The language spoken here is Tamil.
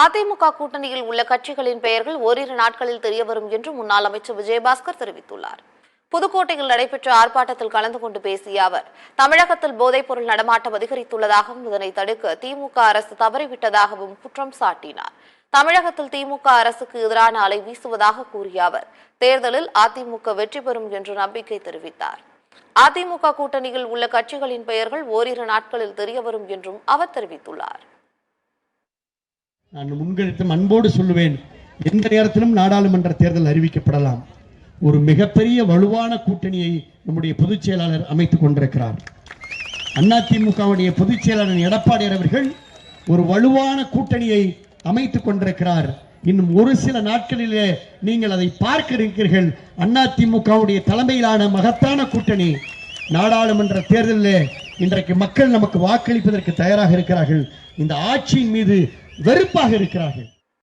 அதிமுக கூட்டணியில் உள்ள கட்சிகளின் பெயர்கள் ஓரிரு நாட்களில் தெரியவரும் என்று முன்னாள் அமைச்சர் விஜயபாஸ்கர் தெரிவித்துள்ளார். புதுக்கோட்டையில் நடைபெற்ற ஆர்ப்பாட்டத்தில் கலந்து கொண்டு பேசிய அவர், தமிழகத்தில் போதைப்பொருள் நடமாட்டம் அதிகரித்துள்ளதாகவும் இதனை தடுக்க திமுக அரசு தவறிவிட்டதாகவும் குற்றம் சாட்டினார். தமிழகத்தில் திமுக அரசுக்கு எதிரான அலை வீசுவதாக கூறிய அவர், தேர்தலில் அதிமுக வெற்றி பெறும் என்று நம்பிக்கை தெரிவித்தார். அதிமுக கூட்டணியில் உள்ள கட்சிகளின் பெயர்கள் ஓரிரு நாட்களில் தெரியவரும் என்றும் அவர் தெரிவித்துள்ளார். நான் முன்கணித்து அன்போடு சொல்லுவேன், எந்த நேரத்திலும் நாடாளுமன்ற தேர்தல் அறிவிக்கப்படலாம். ஒரு மிகப்பெரிய வலுவான கூட்டணியை நம்முடைய பொதுச் செயலாளர் அமைத்துக் கொண்டிருக்கிறார். அதிமுகவுடைய பொதுச் செயலாளர் எடப்பாடியார் அவர்கள் ஒரு வலுவான கூட்டணியை அமைத்துக் கொண்டிருக்கிறார். இன்னும் ஒரு சில நாட்களிலே நீங்கள் அதை பார்க்க இருக்கிறீர்கள். அதிமுகவுடைய தலைமையிலான மகத்தான கூட்டணி நாடாளுமன்ற தேர்தலில் இன்றைக்கு மக்கள் நமக்கு வாக்களிப்பதற்கு தயாராக இருக்கிறார்கள். இந்த ஆட்சியின் மீது வெறுப்பாக இருக்கிறார்கள்.